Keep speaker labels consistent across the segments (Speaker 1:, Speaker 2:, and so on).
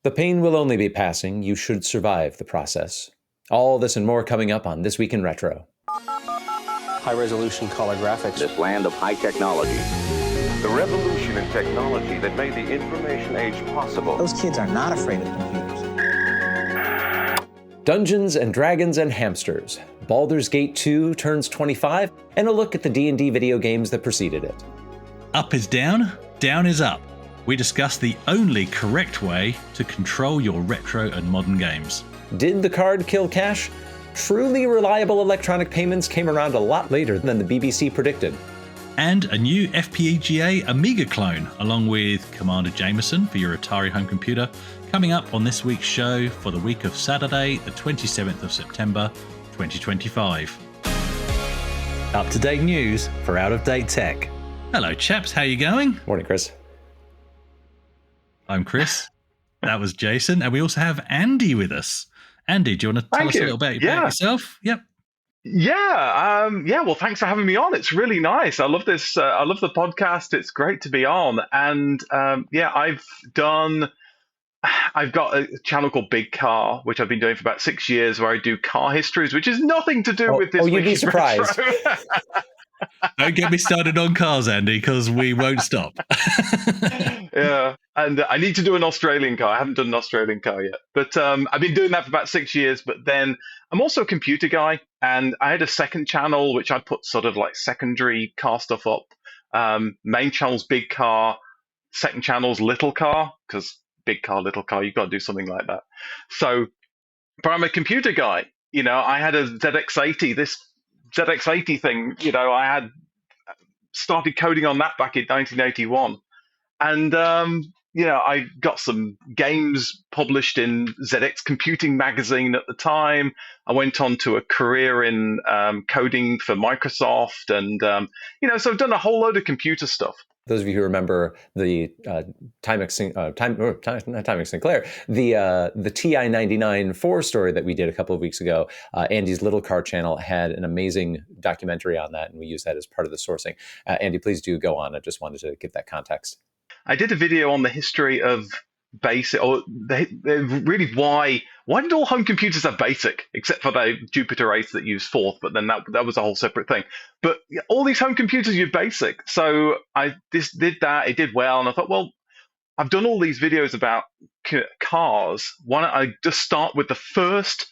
Speaker 1: The pain will only be passing. You should survive the process. All this and more coming up on This Week in Retro.
Speaker 2: High-resolution color graphics.
Speaker 3: This land of high technology.
Speaker 4: The revolution in technology that made the information age possible.
Speaker 5: Those kids are not afraid of computers.
Speaker 1: Dungeons and Dragons and Hamsters. Baldur's Gate 2 turns 25, and a look at the D&D video games that preceded it.
Speaker 6: Up is down, down is up. We discuss the only correct way to control your retro and modern games.
Speaker 1: Did the card kill cash? Truly reliable electronic payments came around a lot later than the BBC predicted.
Speaker 6: And a new FPGA Amiga clone, along with Commander Jameson for your Atari home computer, coming up on this week's show for the week of Saturday, the 27th of September, 2025.
Speaker 7: Up-to-date news for out-of-date tech.
Speaker 6: Hello, chaps. How you going?
Speaker 1: Morning, Chris.
Speaker 6: I'm Chris. That was Jason. And we also have Andy with us. Andy, do you want to tell us a little bit about yourself? Yep.
Speaker 8: Well, thanks for having me on. It's really nice. I love this. I love the podcast. It's great to be on. And I've got a channel called Big Car, which I've been doing for about 6 years, where I do car histories, which is nothing to do with this.
Speaker 1: Oh, you'd be surprised.
Speaker 6: Don't get me started on cars, Andy, because we won't stop.
Speaker 8: Yeah, and I need to do an Australian car. I haven't done an Australian car yet, but I've been doing that for about 6 years. But then I'm also a computer guy, and I had a second channel which I put sort of like secondary car stuff up. Main channel's Big Car, second channel's Little Car, because Big Car, Little Car, you've got to do something like that. So, but I'm a computer guy. You know, I had a ZX80, this ZX80 thing, you know, I had started coding on that back in 1981. And, I got some games published in ZX Computing magazine at the time. I went on to a career in coding for Microsoft. And, so I've done a whole load of computer stuff.
Speaker 1: Those of you who remember the Timex Sinclair, the TI-99 4 story that we did a couple of weeks ago, Andy's Little Car channel had an amazing documentary on that, and we used that as part of the sourcing. Andy, please do go on. I just wanted to give that context.
Speaker 8: I did a video on the history of BASIC, or really why did all home computers have BASIC, except for the Jupiter 8 that used Forth, but then that was a whole separate thing. But all these home computers use BASIC. So I did that, it did well, and I thought, well, I've done all these videos about cars. Why don't I just start with the first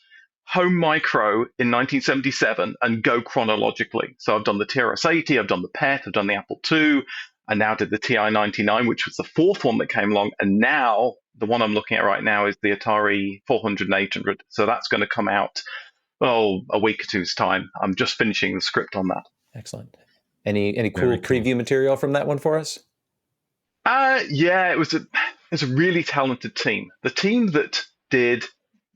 Speaker 8: home micro in 1977 and go chronologically? So I've done the TRS-80, I've done the PET, I've done the Apple II, I now did the TI-99, which was the fourth one that came along. And now the one I'm looking at right now is the Atari 400 and 800. So that's going to come out, a week or two's time. I'm just finishing the script on that.
Speaker 1: Excellent. Any cool preview material from that one for us?
Speaker 8: It was a really talented team. The team that did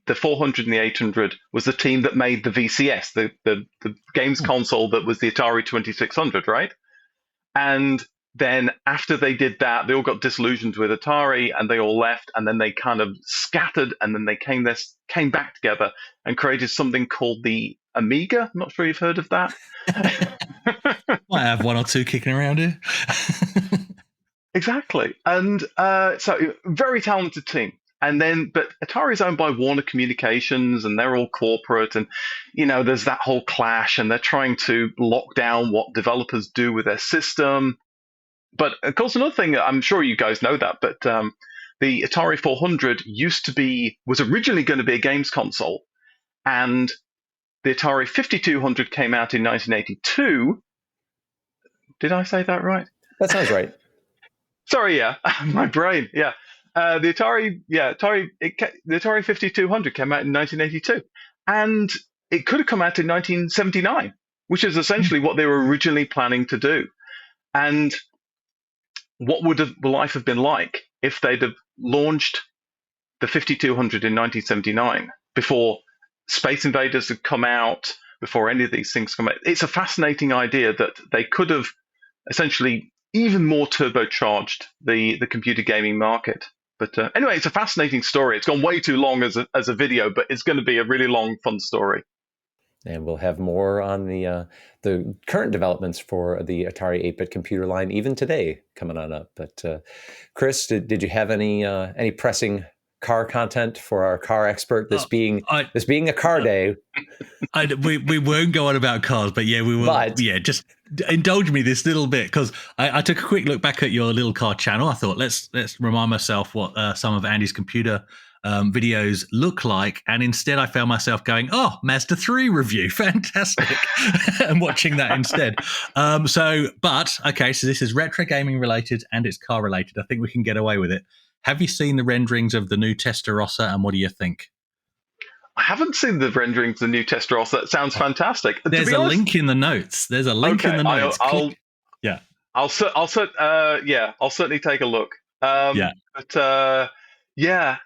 Speaker 8: the 400 and the 800 was the team that made the VCS, the games console that was the Atari 2600, right? And then after they did that, they all got disillusioned with Atari and they all left, and then they kind of scattered, and then they came back together and created something called the Amiga. I'm not sure you've heard of that.
Speaker 6: I have one or two kicking around here.
Speaker 8: Exactly. And so very talented team. But Atari is owned by Warner Communications, and they're all corporate, and there's that whole clash, and they're trying to lock down what developers do with their system. But of course, another thing, I'm sure you guys know that, but the Atari 400 was originally going to be a games console, and the Atari 5200 came out in 1982. Did I say that right?
Speaker 1: That sounds right.
Speaker 8: Sorry, yeah, my brain, yeah. The Atari 5200 came out in 1982, and it could have come out in 1979, which is essentially what they were originally planning to do. And what would life have been like if they'd have launched the 5200 in 1979 before Space Invaders had come out, before any of these things come out? It's a fascinating idea that they could have essentially even more turbocharged the computer gaming market. But anyway, it's a fascinating story. It's gone way too long as a video, but it's going to be a really long, fun story.
Speaker 1: And we'll have more on the current developments for the Atari 8-bit computer line even today coming on up. But Chris, did you have any pressing car content for our car expert? This being a car day.
Speaker 6: We won't go on about cars, but yeah, we will.
Speaker 1: But,
Speaker 6: just indulge me this little bit, because I took a quick look back at your little car channel. I thought let's remind myself what some of Andy's computer videos look like, and instead I found myself going, "Oh, Mazda 3 review, fantastic," and watching that instead. So this is retro gaming related and it's car related. I think we can get away with it. Have you seen the renderings of the new Testarossa, and what do you think?
Speaker 8: I haven't seen the renderings of the new Testarossa. That sounds fantastic.
Speaker 6: There's a link in the notes. I'll
Speaker 8: certainly take a look.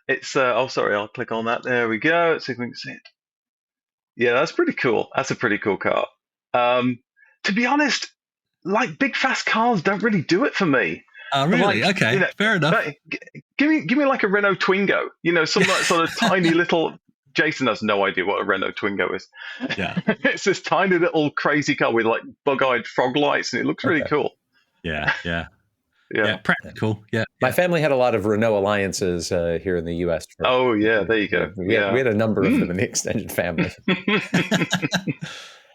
Speaker 8: It's I'll click on that. There we go. Let's see if we can see it. Yeah, that's pretty cool. That's a pretty cool car. To be honest, like big fast cars don't really do it for me.
Speaker 6: Oh, really?
Speaker 8: Like,
Speaker 6: okay, fair enough.
Speaker 8: Give me like a Renault Twingo. Some like sort of tiny little. Jason has no idea what a Renault Twingo is.
Speaker 6: Yeah,
Speaker 8: it's this tiny little crazy car with like bug-eyed frog lights, and it looks really cool.
Speaker 6: Yeah, practical. Yeah,
Speaker 1: my family had a lot of Renault Alliances here in the U.S.
Speaker 8: There you go.
Speaker 1: We had a number of them in the extended family.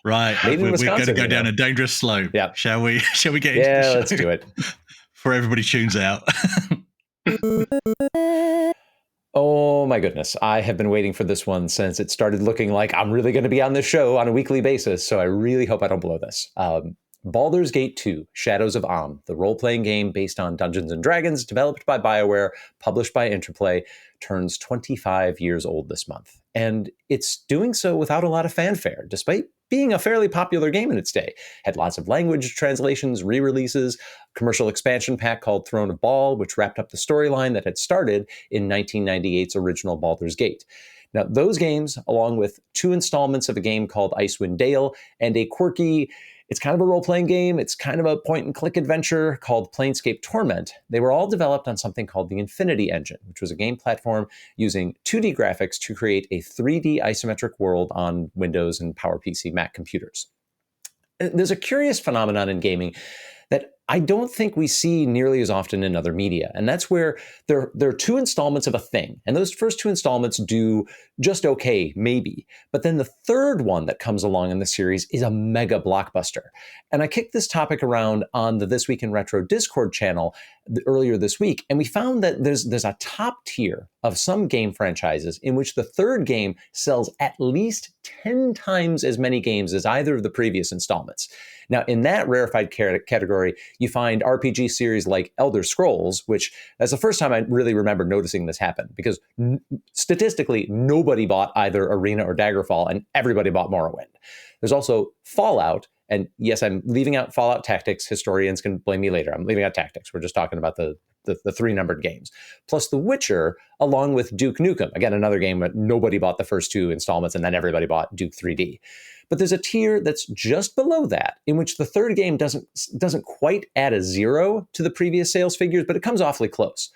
Speaker 6: Right, we're going to go down a dangerous slope.
Speaker 1: Yeah,
Speaker 6: shall we? Shall we get into the show?
Speaker 1: Let's do it.
Speaker 6: Before everybody tunes out.
Speaker 1: Oh my goodness. I have been waiting for this one since it started looking like I'm really going to be on this show on a weekly basis, so I really hope I don't blow this. Baldur's Gate 2, Shadows of Amn, the role-playing game based on Dungeons & Dragons, developed by BioWare, published by Interplay, turns 25 years old this month. And it's doing so without a lot of fanfare, despite being a fairly popular game in its day. Had lots of language translations, re-releases, commercial expansion pack called Throne of Ball, which wrapped up the storyline that had started in 1998's original Baldur's Gate. Now, those games, along with 2 installments of a game called Icewind Dale and a quirky, it's kind of a role-playing game, it's kind of a point-and-click adventure called Planescape Torment, they were all developed on something called the Infinity Engine, which was a game platform using 2D graphics to create a 3D isometric world on Windows and PowerPC Mac computers. There's a curious phenomenon in gaming that I don't think we see nearly as often in other media. And that's where there are 2 installments of a thing. And those first 2 installments do just okay, maybe. But then the third one that comes along in the series is a mega blockbuster. And I kicked this topic around on the This Week in Retro Discord channel earlier this week. And we found that there's a top tier of some game franchises in which the third game sells at least 10 times as many games as either of the previous installments. Now, in that rarefied category, you find RPG series like Elder Scrolls, which that's the first time I really remember noticing this happen, because statistically, nobody bought either Arena or Daggerfall, and everybody bought Morrowind. There's also Fallout, and yes, I'm leaving out Fallout Tactics. Historians can blame me later. I'm leaving out Tactics. We're just talking about the 3-numbered games. Plus The Witcher, along with Duke Nukem. Again, another game that nobody bought the first 2 installments, and then everybody bought Duke 3D. But there's a tier that's just below that, in which the third game doesn't quite add a 0 to the previous sales figures, but it comes awfully close.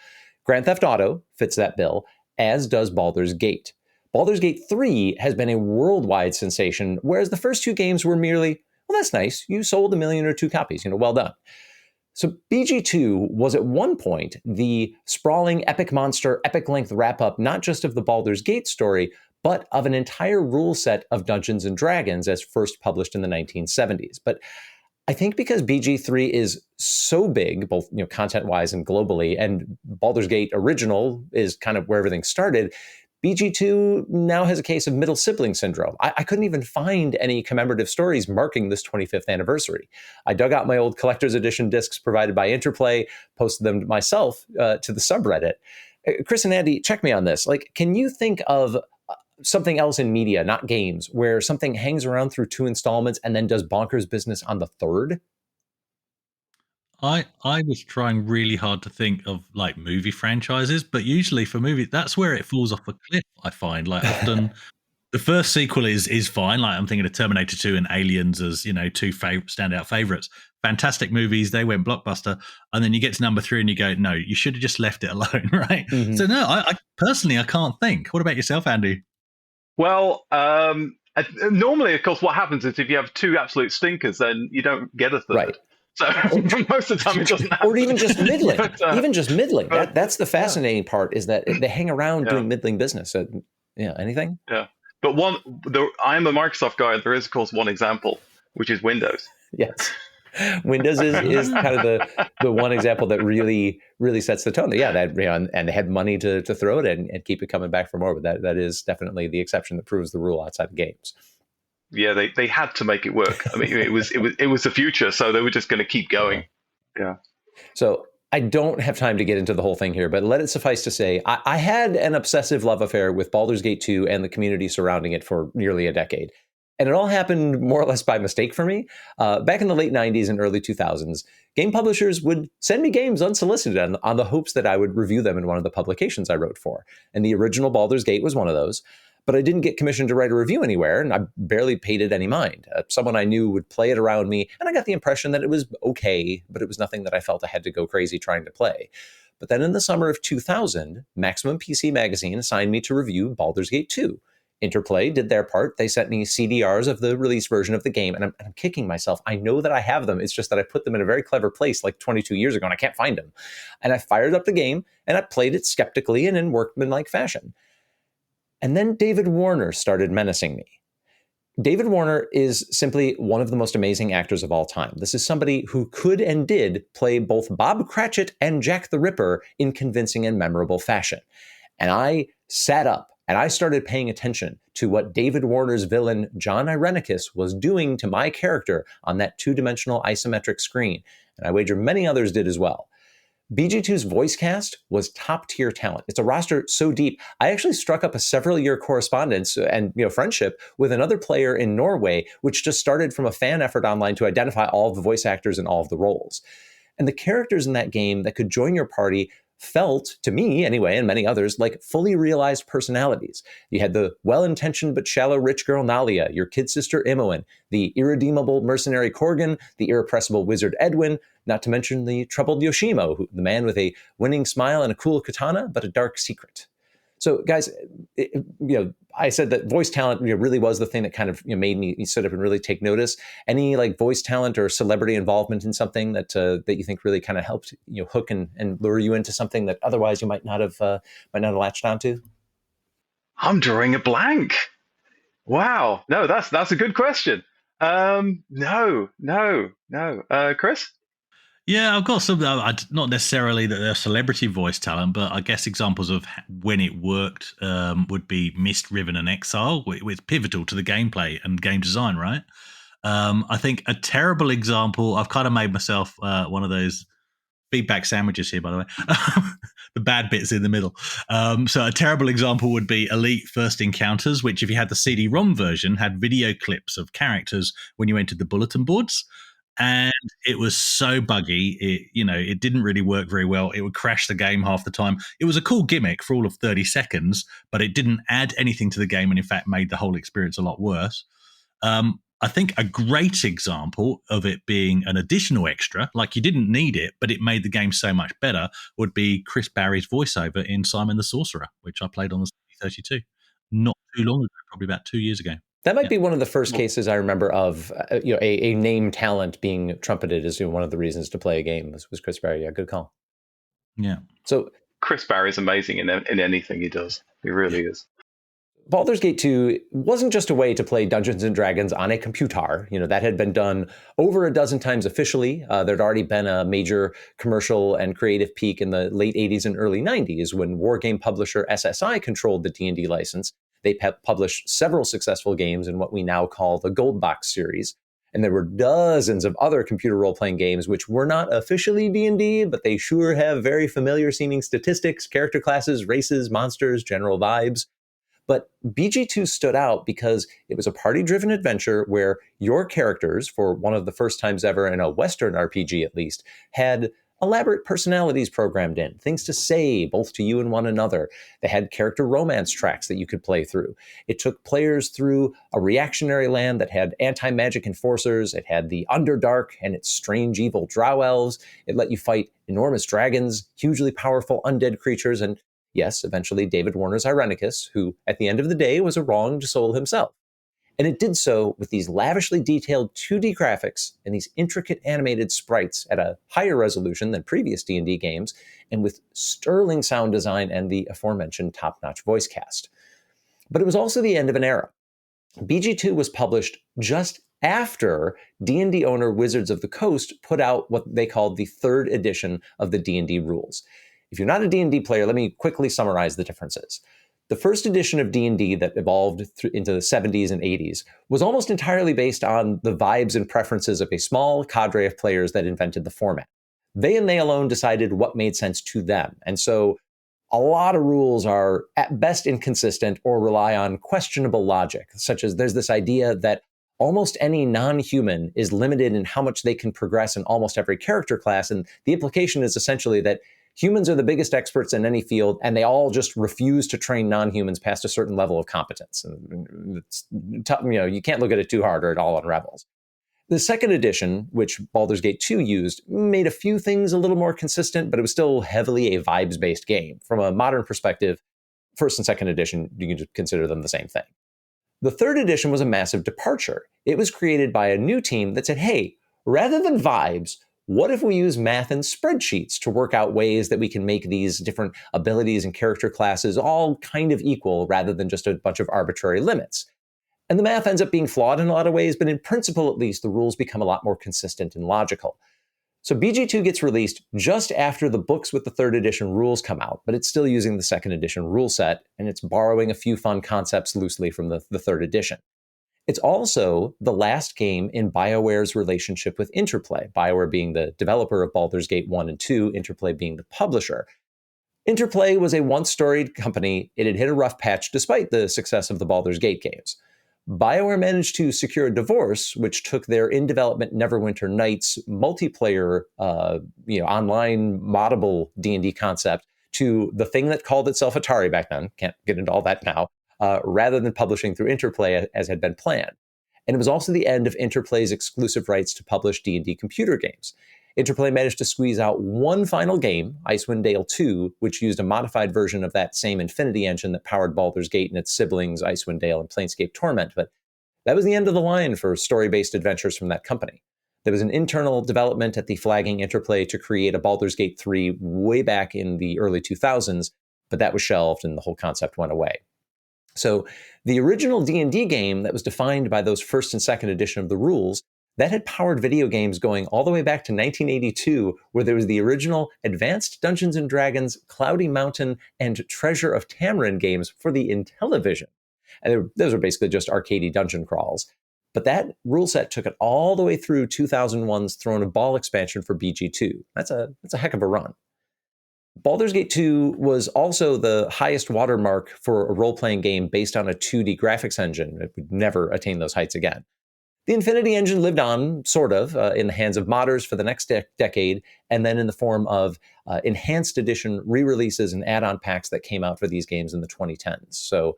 Speaker 1: Grand Theft Auto fits that bill, as does Baldur's Gate. Baldur's Gate 3 has been a worldwide sensation, whereas the first 2 games were merely, well, that's nice. You sold 1 million or 2 copies, well done. So BG2 was at one point the sprawling epic monster, epic length wrap-up, not just of the Baldur's Gate story, but of an entire rule set of Dungeons & Dragons as first published in the 1970s. But I think because BG3 is so big, both content-wise and globally, and Baldur's Gate original is kind of where everything started, BG2 now has a case of middle sibling syndrome. I couldn't even find any commemorative stories marking this 25th anniversary. I dug out my old collector's edition discs provided by Interplay, posted them myself to the subreddit. Chris and Andy, check me on this. Can you think of something else in media, not games, where something hangs around through 2 installments and then does bonkers business on the third?
Speaker 6: I was trying really hard to think of movie franchises, but usually for movies, that's where it falls off a cliff, I find. Often the first sequel is fine. I'm thinking of Terminator 2 and Aliens as, 2 standout favorites. Fantastic movies, they went blockbuster. And then you get to number 3 and you go, no, you should have just left it alone, right? Mm-hmm. So no, I personally, I can't think. What about yourself, Andy?
Speaker 8: Well, normally, of course, what happens is if you have 2 absolute stinkers, then you don't get a third.
Speaker 1: Right.
Speaker 8: So most of the time it doesn't happen.
Speaker 1: Or even just middling. Even just middling. That's the fascinating part, is that they hang around doing middling business. So, anything?
Speaker 8: Yeah. But I'm a Microsoft guy. There is, of course, one example, which is Windows.
Speaker 1: Yes. Windows is kind of the one example that really sets the tone. Yeah, that and they had money to throw it and keep it coming back for more. But that is definitely the exception that proves the rule outside of games.
Speaker 8: Yeah, they had to make it work. I mean, it was the future, so they were just going to keep going. Yeah.
Speaker 1: So I don't have time to get into the whole thing here, but let it suffice to say, I had an obsessive love affair with Baldur's Gate 2 and the community surrounding it for nearly a decade. And it all happened more or less by mistake for me. Back in the late 90s and early 2000s, game publishers would send me games unsolicited on the hopes that I would review them in one of the publications I wrote for. And the original Baldur's Gate was one of those. But I didn't get commissioned to write a review anywhere, and I barely paid it any mind. Someone I knew would play it around me, and I got the impression that it was okay, but it was nothing that I felt I had to go crazy trying to play. But then in the summer of 2000, Maximum PC Magazine assigned me to review Baldur's Gate 2. Interplay did their part. They sent me CDRs of the release version of the game, and I'm kicking myself. I know that I have them. It's just that I put them in a very clever place like 22 years ago, and I can't find them. And I fired up the game, and I played it skeptically and in workmanlike fashion. And then David Warner started menacing me. David Warner is simply one of the most amazing actors of all time. This is somebody who could and did play both Bob Cratchit and Jack the Ripper in convincing and memorable fashion. And I sat up and I started paying attention to what David Warner's villain, John Irenicus, was doing to my character on that two-dimensional isometric screen. And I wager many others did as well. BG2's voice cast was top-tier talent. It's a roster so deep. I actually struck up a several-year correspondence and friendship with another player in Norway, which just started from a fan effort online to identify all of the voice actors in all of the roles. And the characters in that game that could join your party felt, to me anyway, and many others, like fully realized personalities. You had the well-intentioned but shallow rich girl Nalia, your kid sister Imoen, the irredeemable mercenary Corgan, the irrepressible wizard Edwin, not to mention the troubled Yoshimo, the man with a winning smile and a cool katana, but a dark secret. So, guys, I said that voice talent really was the thing that kind of made me sit up and really take notice. Any voice talent or celebrity involvement in something that you think really kind of helped hook and lure you into something that otherwise you might not have latched onto?
Speaker 8: I'm drawing a blank. Wow, no, that's a good question. No. Chris?
Speaker 6: Yeah, I've got some, not necessarily that they're celebrity voice talent, but I guess examples of when it worked would be Mist, Riven, and Exile. It's pivotal to the gameplay and game design, right? I think a terrible example, I've kind of made myself one of those feedback sandwiches here, by the way. The bad bits in the middle. So a terrible example would be Elite First Encounters, which if you had the CD-ROM version, had video clips of characters when you entered the bulletin boards. And it was so buggy, it didn't really work very well. It would crash the game half the time. It was a cool gimmick for all of 30 seconds, but it didn't add anything to the game and, in fact, made the whole experience a lot worse. I think a great example of it being an additional extra, like you didn't need it, but it made the game so much better, would be Chris Barry's voiceover in Simon the Sorcerer, which I played on the CD32 not too long ago, probably about 2 years ago.
Speaker 1: That might be one of the first cases I remember of a name talent being trumpeted as one of the reasons to play a game was Chris Barry. Yeah, good call.
Speaker 6: Yeah.
Speaker 1: So
Speaker 8: Chris Barry's amazing in anything he does. He really is.
Speaker 1: Baldur's Gate 2 wasn't just a way to play Dungeons & Dragons on a computer. That had been done over a dozen times officially. There'd already been a major commercial and creative peak in the late 80s and early 90s when wargame publisher SSI controlled the D&D license. They published several successful games in what we now call the Gold Box series. And there were dozens of other computer role-playing games which were not officially D&D, but they sure have very familiar-seeming statistics, character classes, races, monsters, general vibes. But BG2 stood out because it was a party-driven adventure where your characters, for one of the first times ever in a Western RPG at least, had elaborate personalities programmed in, things to say both to you and one another. They had character romance tracks that you could play through. It took players through a reactionary land that had anti-magic enforcers. It had the Underdark and its strange evil drow elves. It let you fight enormous dragons, hugely powerful undead creatures, and yes, eventually David Warner's Irenicus, who at the end of the day was a wronged soul himself. And it did so with these lavishly detailed 2D graphics and these intricate animated sprites at a higher resolution than previous D&D games, and with sterling sound design and the aforementioned top-notch voice cast. But it was also the end of an era. BG2 was published just after D&D owner Wizards of the Coast put out what they called the third edition of the D&D rules. If you're not a D&D player, let me quickly summarize the differences. The first edition of D&D that evolved into the 70s and 80s was almost entirely based on the vibes and preferences of a small cadre of players that invented the format. They and they alone decided what made sense to them. And so a lot of rules are at best inconsistent or rely on questionable logic, such as there's this idea that almost any non-human is limited in how much they can progress in almost every character class. And the implication is essentially that humans are the biggest experts in any field, and they all just refuse to train non-humans past a certain level of competence. And it's tough, you can't look at it too hard or it all unravels. The second edition, which Baldur's Gate 2 used, made a few things a little more consistent, but it was still heavily a vibes-based game. From a modern perspective, first and second edition, you can just consider them the same thing. The third edition was a massive departure. It was created by a new team that said, hey, rather than vibes, what if we use math and spreadsheets to work out ways that we can make these different abilities and character classes all kind of equal rather than just a bunch of arbitrary limits? And the math ends up being flawed in a lot of ways, but in principle, at least, the rules become a lot more consistent and logical. So BG2 gets released just after the books with the third edition rules come out, but it's still using the second edition rule set, and it's borrowing a few fun concepts loosely from the third edition. It's also the last game in BioWare's relationship with Interplay, BioWare being the developer of Baldur's Gate 1 and 2, Interplay being the publisher. Interplay was a once-storied company. It had hit a rough patch despite the success of the Baldur's Gate games. BioWare managed to secure a divorce, which took their in-development Neverwinter Nights multiplayer, online moddable D&D concept to the thing that called itself Atari back then. Can't get into all that now. Rather than publishing through Interplay as had been planned. And it was also the end of Interplay's exclusive rights to publish D&D computer games. Interplay managed to squeeze out one final game, Icewind Dale 2, which used a modified version of that same Infinity engine that powered Baldur's Gate and its siblings, Icewind Dale and Planescape Torment. But that was the end of the line for story-based adventures from that company. There was an internal development at the flagging Interplay to create a Baldur's Gate 3 way back in the early 2000s, but that was shelved and the whole concept went away. So the original D&D game that was defined by those first and second edition of the rules, that had powered video games going all the way back to 1982, where there was the original Advanced Dungeons & Dragons, Cloudy Mountain, and Treasure of Tamarin games for the Intellivision. And those were basically just arcadey dungeon crawls. But that rule set took it all the way through 2001's Throne of Ball expansion for BG2. That's a heck of a run. Baldur's Gate 2 was also the highest watermark for a role-playing game based on a 2D graphics engine. It would never attain those heights again. The Infinity engine lived on, sort of, in the hands of modders for the next decade, and then in the form of enhanced edition re-releases and add-on packs that came out for these games in the 2010s. So,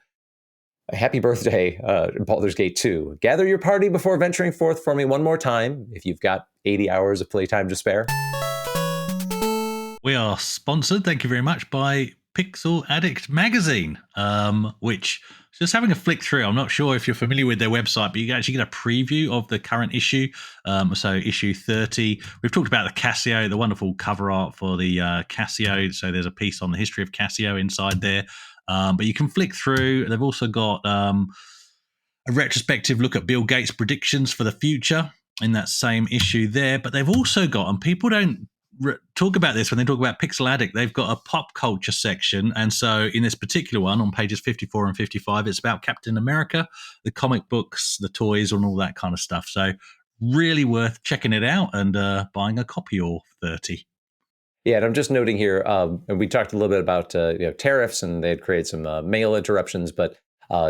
Speaker 1: happy birthday, Baldur's Gate 2. Gather your party before venturing forth for me one more time, if you've got 80 hours of playtime to spare.
Speaker 6: We are sponsored, thank you very much, by Pixel Addict Magazine, which, just having a flick through, I'm not sure if you're familiar with their website, but you can actually get a preview of the current issue. So issue 30. We've talked about the Casio, the wonderful cover art for the Casio. So there's a piece on the history of Casio inside there. But you can flick through. They've also got a retrospective look at Bill Gates' predictions for the future in that same issue there. But they've also got, and people don't talk about this when they talk about Pixel Addict, they've got a pop culture section. And so in this particular one, on pages 54 and 55, it's about Captain America, the comic books, the toys, and all that kind of stuff. So really worth checking it out and buying a copy or 30.
Speaker 1: Yeah, and I'm just noting here, and we talked a little bit about tariffs, and they had created some mail interruptions, but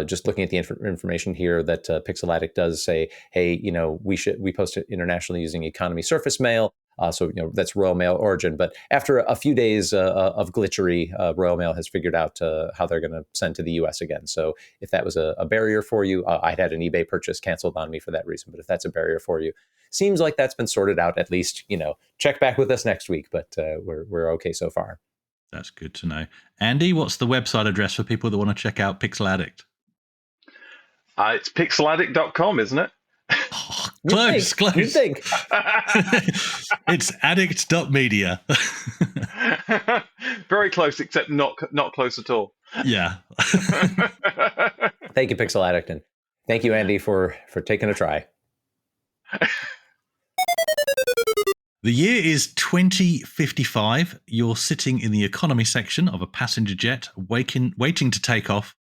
Speaker 1: just looking at the information here that Pixel Addict does say, hey, we post it internationally using economy surface mail. So that's Royal Mail origin. But after a few days of glitchery, Royal Mail has figured out how they're going to send to the U.S. again. So if that was a barrier for you, I'd had an eBay purchase canceled on me for that reason. But if that's a barrier for you, seems like that's been sorted out. At least check back with us next week. But we're okay so far.
Speaker 6: That's good to know. Andy, what's the website address for people that want to check out Pixel Addict?
Speaker 8: It's pixeladdict.com, isn't it?
Speaker 6: Oh,
Speaker 1: You'd
Speaker 6: close.
Speaker 1: think.
Speaker 6: It's addict.media.
Speaker 8: Very close, except not close at all.
Speaker 6: Yeah.
Speaker 1: Thank you, Pixel Addict, and thank you, Andy, for taking a try.
Speaker 6: The year is 2055. You're sitting in the economy section of a passenger jet, waiting to take off,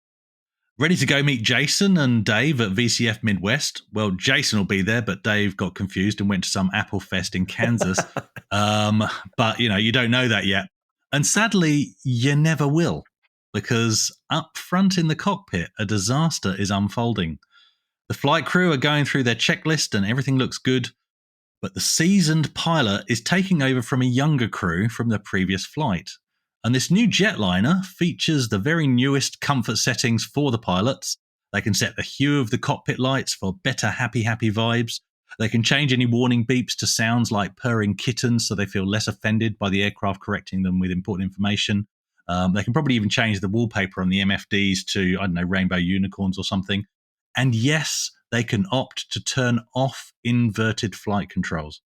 Speaker 6: ready to go meet Jason and Dave at VCF Midwest. Well, Jason will be there, but Dave got confused and went to some Apple Fest in Kansas. But, you don't know that yet. And sadly, you never will, because up front in the cockpit, a disaster is unfolding. The flight crew are going through their checklist and everything looks good, but the seasoned pilot is taking over from a younger crew from the previous flight. And this new jetliner features the very newest comfort settings for the pilots. They can set the hue of the cockpit lights for better happy vibes. They can change any warning beeps to sounds like purring kittens so they feel less offended by the aircraft correcting them with important information. They can probably even change the wallpaper on the MFDs to, rainbow unicorns or something. And yes, they can opt to turn off inverted flight controls.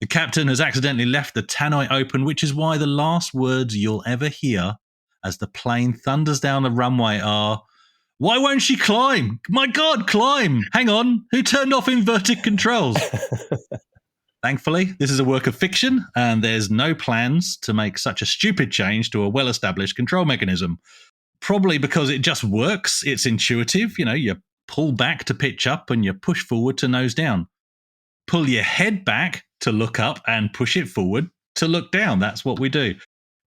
Speaker 6: The captain has accidentally left the tannoy open, which is why the last words you'll ever hear as the plane thunders down the runway are, "Why won't she climb? My God, climb! Hang on, who turned off inverted controls?" Thankfully, this is a work of fiction, and there's no plans to make such a stupid change to a well-established control mechanism. Probably because it just works, it's intuitive. You pull back to pitch up and you push forward to nose down. Pull your head back to look up and push it forward to look down. That's what we do.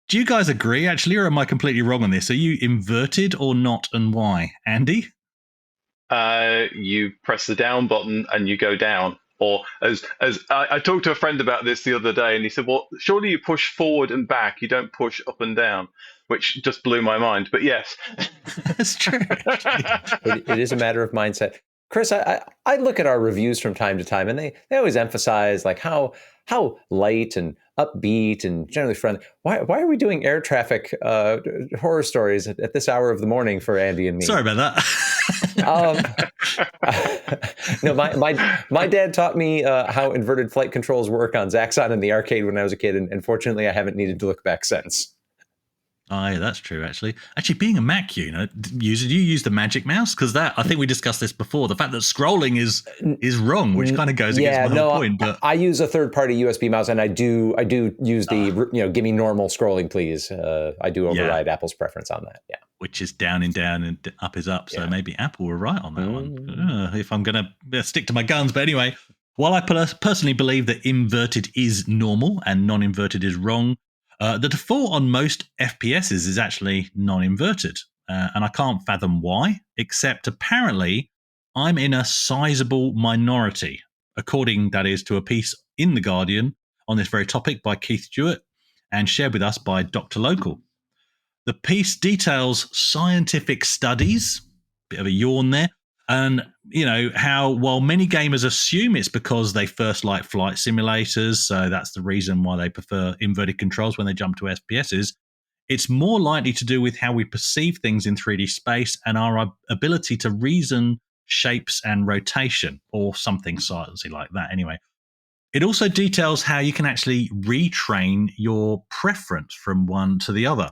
Speaker 6: Do you guys agree, actually, or am I completely wrong on this? Are you inverted or not, and why? Andy?
Speaker 8: You press the down button and you go down. Or as I talked to a friend about this the other day, and he said, well, surely you push forward and back, you don't push up and down, which just blew my mind. But yes.
Speaker 6: That's true.
Speaker 1: It is a matter of mindset. Chris, I look at our reviews from time to time, and they always emphasize like how light and upbeat and generally friendly. Why are we doing air traffic horror stories at this hour of the morning for Andy and me?
Speaker 6: Sorry about that.
Speaker 1: No, my dad taught me how inverted flight controls work on Zaxxon in the arcade when I was a kid, and fortunately, I haven't needed to look back since.
Speaker 6: Oh, yeah, that's true, actually. Actually, being a Mac user, do you use the Magic Mouse? Because I think we discussed this before. The fact that scrolling is wrong, which kind of goes against my whole point. But
Speaker 1: I use a third-party USB mouse, and I do use the give me normal scrolling, please. I do override Apple's preference on that. Yeah,
Speaker 6: which is down and up is up. So maybe Apple were right on that one. If I'm going to stick to my guns, but anyway, while I personally believe that inverted is normal and non-inverted is wrong. The default on most FPSs is actually non-inverted, and I can't fathom why, except apparently I'm in a sizable minority, according, that is, to a piece in The Guardian on this very topic by Keith Stewart and shared with us by Dr. Local. The piece details scientific studies, bit of a yawn there, and, how while many gamers assume it's because they first like flight simulators, so that's the reason why they prefer inverted controls when they jump to FPSs, it's more likely to do with how we perceive things in 3D space and our ability to reason shapes and rotation, or something sciencey like that anyway. It also details how you can actually retrain your preference from one to the other.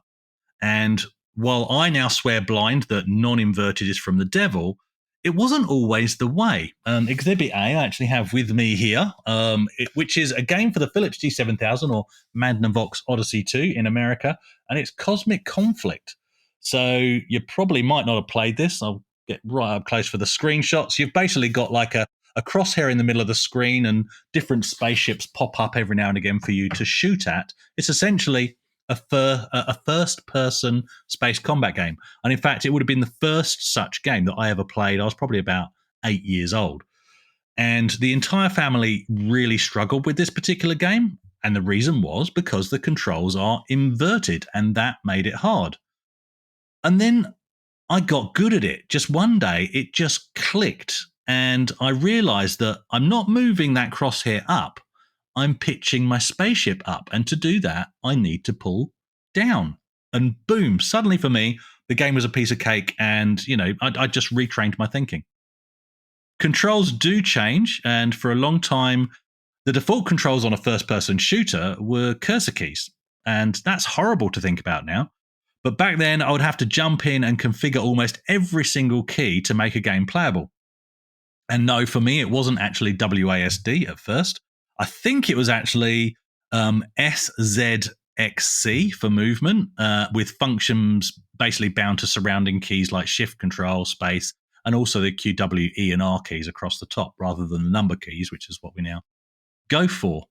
Speaker 6: And while I now swear blind that non-inverted is from the devil, it wasn't always the way. Exhibit A I actually have with me here, which is a game for the Philips G7000 or Magnavox Odyssey 2 in America, and it's Cosmic Conflict. So you probably might not have played this. I'll get right up close for the screenshots. You've basically got like a crosshair in the middle of the screen, and different spaceships pop up every now and again for you to shoot at. It's essentially a first-person space combat game. And in fact, it would have been the first such game that I ever played. I was probably about 8 years old. And the entire family really struggled with this particular game. And the reason was because the controls are inverted, and that made it hard. And then I got good at it. Just one day, it just clicked. And I realized that I'm not moving that crosshair up. I'm pitching my spaceship up. And to do that, I need to pull down. And boom, suddenly for me, the game was a piece of cake. And, I just retrained my thinking. controls do change, and for a long time, the default controls on a first-person shooter were cursor keys, and that's horrible to think about now. But back then, I would have to jump in and configure almost every single key to make a game playable. And no, for me, it wasn't actually WASD at first. I think it was actually SZXC for movement, with functions basically bound to surrounding keys like Shift, Control, Space, and also the Q, W, E, and R keys across the top, rather than the number keys, which is what we now go for.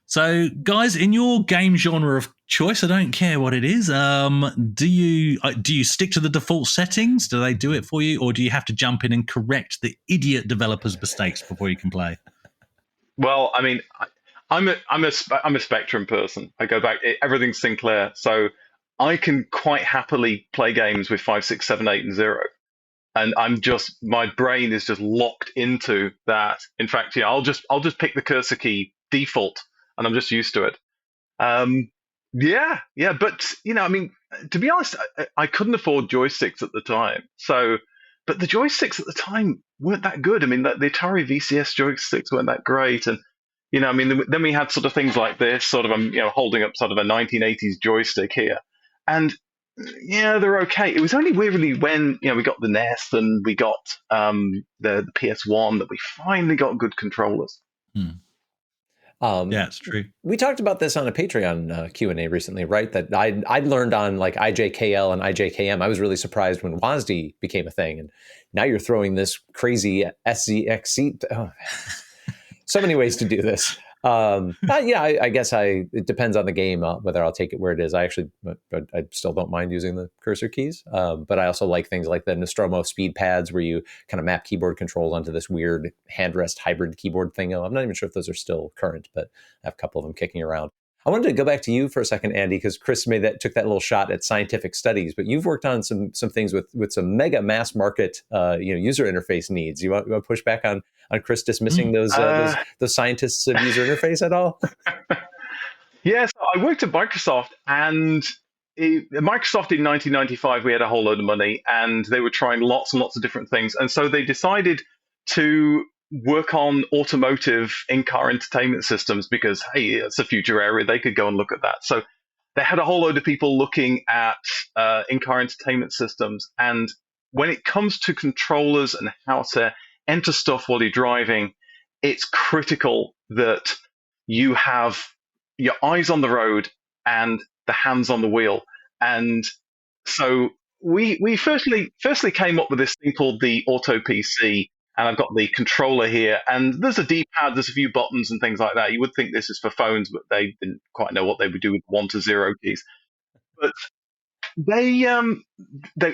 Speaker 6: So, guys, in your game genre of choice, I don't care what it is. Do you stick to the default settings? Do they do it for you, or do you have to jump in and correct the idiot developers' mistakes before you can play?
Speaker 8: Well, I mean, I'm a Spectrum person. I go back, everything's Sinclair, so I can quite happily play games with 5, 6, 7, 8, and 0. And my brain is just locked into that. In fact, yeah, I'll just pick the cursor key default, and I'm just used to it. Yeah, but I mean, to be honest, I couldn't afford joysticks at the time. So, but the joysticks at the time weren't that good. I mean, the Atari VCS joysticks weren't that great, and I mean, then we had sort of things like this. Sort of, I'm holding up sort of a 1980s joystick here, and yeah, they're okay. It was only really when we got the NES and we got the PS1 that we finally got good controllers.
Speaker 6: Yeah, it's true.
Speaker 1: We talked about this on a Patreon Q&A recently, right? That I'd learned on like IJKL and IJKM. I was really surprised when WASD became a thing, and now you're throwing this crazy SZXC. Oh, so many ways to do this. I guess it depends on the game whether I'll take it where it is. I still don't mind using the cursor keys, but I also like things like the Nostromo speed pads where you kind of map keyboard controls onto this weird handrest hybrid keyboard thing. I'm not even sure if those are still current, but I have a couple of them kicking around. I wanted to go back to you for a second, Andy, because Chris took that little shot at scientific studies, but you've worked on some things with some mega mass market user interface needs. You want to push back on Chris dismissing those scientists of user interface at all?
Speaker 8: Yes, I worked at Microsoft, and Microsoft in 1995, we had a whole load of money, and they were trying lots and lots of different things, and so they decided to work on automotive in-car entertainment systems because, hey, it's a future area. They could go and look at that. So they had a whole load of people looking at in-car entertainment systems. And when it comes to controllers and how to enter stuff while you're driving, it's critical that you have your eyes on the road and the hands on the wheel. And so we firstly came up with this thing called the Auto PC. And I've got the controller here, and there's a D-pad, there's a few buttons and things like that. You would think this is for phones, but they didn't quite know what they would do with 1 to 0 keys. But they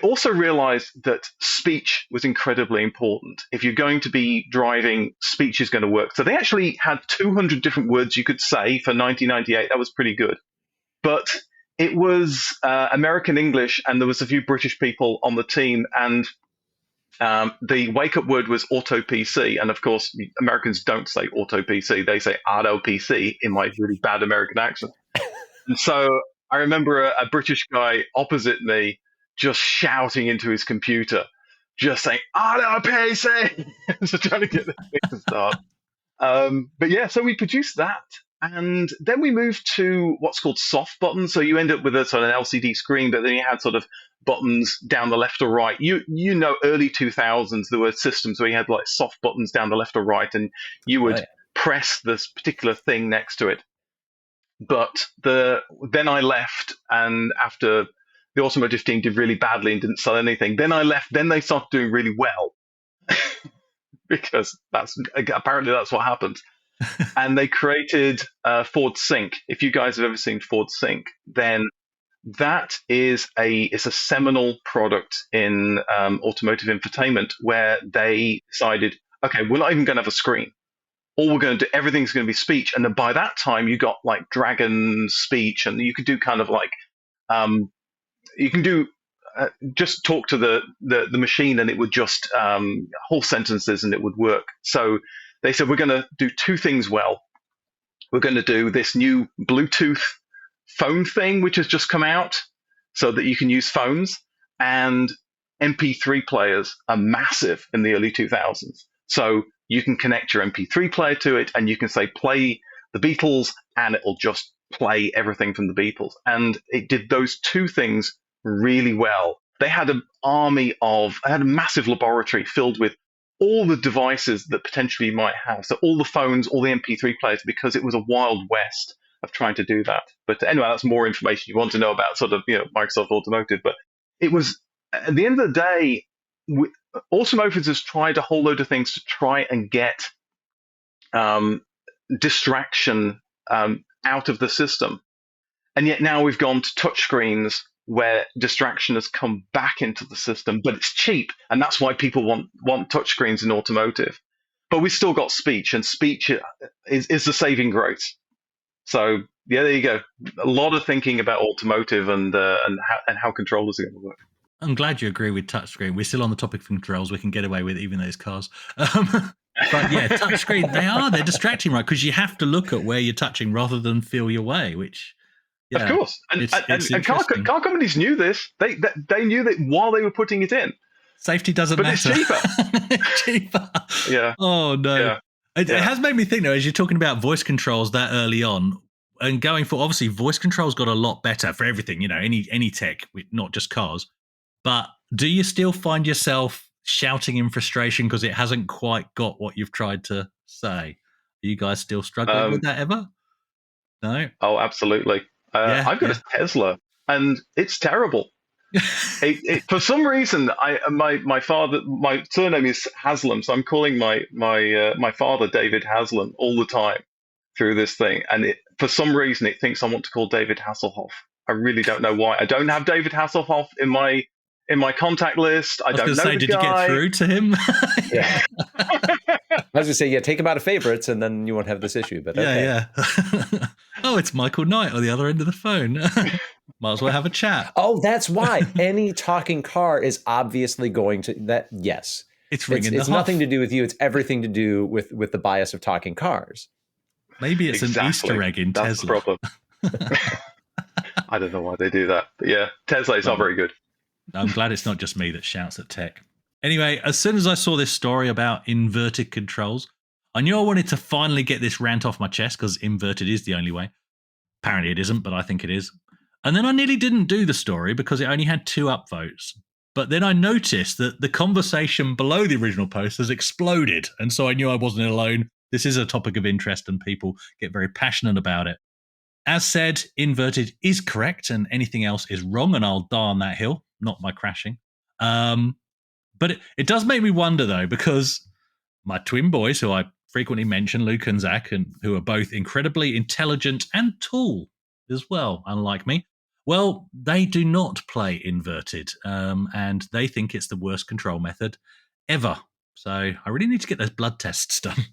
Speaker 8: also realized that speech was incredibly important. If you're going to be driving, speech is going to work. So they actually had 200 different words you could say for 1998. That was pretty good. But it was American English, and there was a few British people on the team, and the wake-up word was auto PC, and of course, Americans don't say auto PC; they say auto PC in my really bad American accent. And so I remember a British guy opposite me just shouting into his computer, just saying auto PC, so trying to get the thing to start. But yeah, so we produced that, and then we moved to what's called soft buttons. So you end up with a sort of an LCD screen, but then you had sort of buttons down the left or right. Early 2000s, there were systems where you had like soft buttons down the left or right, and you would press this particular thing next to it. But then I left, and after the automotive team did really badly and didn't sell anything, then I left. Then they started doing really well because apparently that's what happens. And they created Ford Sync. If you guys have ever seen Ford Sync, then that is it's a seminal product in automotive infotainment, where they decided, okay, we're not even going to have a screen. All we're going to do, everything's going to be speech. And then by that time, you got like Dragon speech, and you could do kind of like you can do just talk to the machine, and it would just whole sentences, and it would work. So they said, we're going to do two things well. We're going to do this new Bluetooth phone thing, which has just come out, so that you can use phones. And MP3 players are massive in the early 2000s. So you can connect your MP3 player to it, and you can say, play the Beatles, and it'll just play everything from the Beatles. And it did those two things really well. They had a massive laboratory filled with all the devices that potentially you might have. So all the phones, all the MP3 players, because it was a wild west of trying to do that. But anyway, that's more information you want to know about sort of, Microsoft Automotive. But it was, at the end of the day, Automotive has tried a whole load of things to try and get distraction out of the system. And yet now we've gone to touchscreens where distraction has come back into the system, but it's cheap. And that's why people want touchscreens in automotive. But we've still got speech, and speech is the saving grace. So, yeah, there you go. A lot of thinking about automotive and how controllers are going to work.
Speaker 6: I'm glad you agree with touchscreen. We're still on the topic of controls. We can get away with even those cars. But yeah, touchscreen, they're distracting, right? Because you have to look at where you're touching rather than feel your way, which... Yeah,
Speaker 8: of course. And car companies knew this. They knew that while they were putting it in.
Speaker 6: Safety doesn't matter.
Speaker 8: But it's
Speaker 6: cheaper.
Speaker 8: Yeah.
Speaker 6: Oh, no. Yeah. It has made me think, though, as you're talking about voice controls that early on, and going for, obviously, voice controls got a lot better for everything, any tech, not just cars. But do you still find yourself shouting in frustration because it hasn't quite got what you've tried to say? Are you guys still struggling with that ever? No?
Speaker 8: Oh, absolutely. I've got a Tesla, and it's terrible. For some reason, my surname is Haslam, so I'm calling my father David Haslam all the time through this thing, and for some reason it thinks I want to call David Hasselhoff. I really don't know why. I don't have David Hasselhoff in my contact list. I don't know the
Speaker 6: did
Speaker 8: guy.
Speaker 6: You get through to him?
Speaker 1: Yeah. I was going to say, take him out of favorites, and then you won't have this issue. But okay.
Speaker 6: Yeah. Oh, it's Michael Knight on the other end of the phone. Might as well have a chat.
Speaker 1: Oh, that's why any talking car is obviously going to that. Yes,
Speaker 6: it's ringing.
Speaker 1: It's nothing to do with you. It's everything to do with the bias of talking cars.
Speaker 6: Maybe it's an Easter egg in
Speaker 8: that's
Speaker 6: Tesla.
Speaker 8: The problem. I don't know why they do that, but yeah, Tesla is not very good.
Speaker 6: I'm glad it's not just me that shouts at tech. Anyway, as soon as I saw this story about inverted controls, I knew I wanted to finally get this rant off my chest because inverted is the only way. Apparently it isn't, but I think it is. And then I nearly didn't do the story because it only had 2 upvotes. But then I noticed that the conversation below the original post has exploded. And so I knew I wasn't alone. This is a topic of interest and people get very passionate about it. As said, inverted is correct and anything else is wrong, and I'll die on that hill, not by crashing. But it does make me wonder, though, because my twin boys, who I frequently mention, Luke and Zach, and who are both incredibly intelligent and tall as well, unlike me, well, they do not play inverted, and they think it's the worst control method ever. So I really need to get those blood tests done.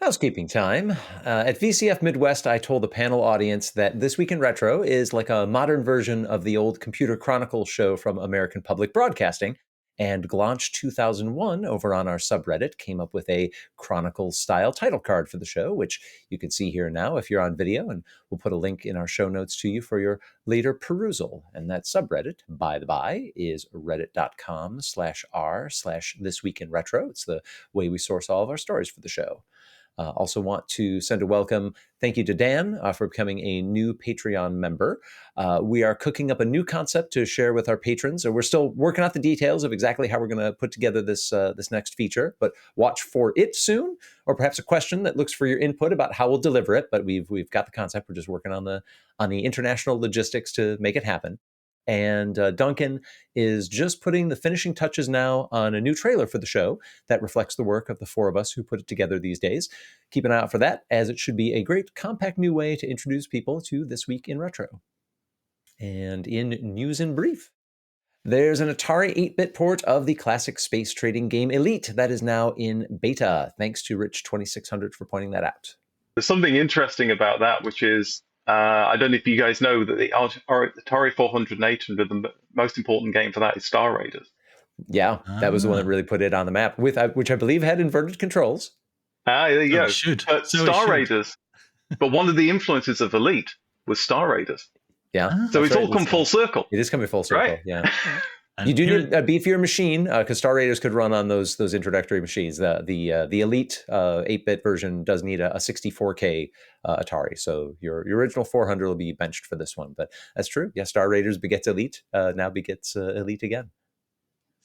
Speaker 1: Housekeeping time. At VCF Midwest, I told the panel audience that This Week in Retro is like a modern version of the old Computer Chronicles show from American Public Broadcasting, and Glaunch 2001 over on our subreddit came up with a Chronicles-style title card for the show, which you can see here now if you're on video, and we'll put a link in our show notes to you for your later perusal. And that subreddit, by the by, is reddit.com/r/thisweekinretro. It's the way we source all of our stories for the show. Also want to send a welcome thank you to Dan for becoming a new Patreon member. We are cooking up a new concept to share with our patrons. We're still working out the details of exactly how we're going to put together this next feature, but watch for it soon, or perhaps a question that looks for your input about how we'll deliver it. But we've got the concept. We're just working on the international logistics to make it happen. And Duncan is just putting the finishing touches now on a new trailer for the show that reflects the work of the 4 of us who put it together these days. Keep an eye out for that, as it should be a great compact new way to introduce people to This Week in Retro. And in news in brief, there's an Atari 8-bit port of the classic space trading game Elite that is now in beta. Thanks to Rich2600 for pointing that out.
Speaker 8: There's something interesting about that, which is I don't know if you guys know that the Atari 400 and 800, the most important game for that is Star Raiders.
Speaker 1: Yeah, that was the one that really put it on the map, which I believe had inverted controls.
Speaker 8: There you
Speaker 6: So
Speaker 8: go.
Speaker 6: it should. So it
Speaker 8: Star
Speaker 6: should.
Speaker 8: Raiders. But one of the influences of Elite was Star Raiders.
Speaker 1: Yeah,
Speaker 8: So
Speaker 1: that's
Speaker 8: it's
Speaker 1: right.
Speaker 8: all come full circle.
Speaker 1: It is coming full circle.
Speaker 8: Right?
Speaker 1: Yeah.
Speaker 6: And
Speaker 1: You do
Speaker 6: here-
Speaker 1: need a beefier machine because Star Raiders could run on those introductory machines. The Elite 8-bit version does need a 64K Atari, so your original 400 will be benched for this one. But that's true. Yeah, Star Raiders begets Elite, now begets Elite again.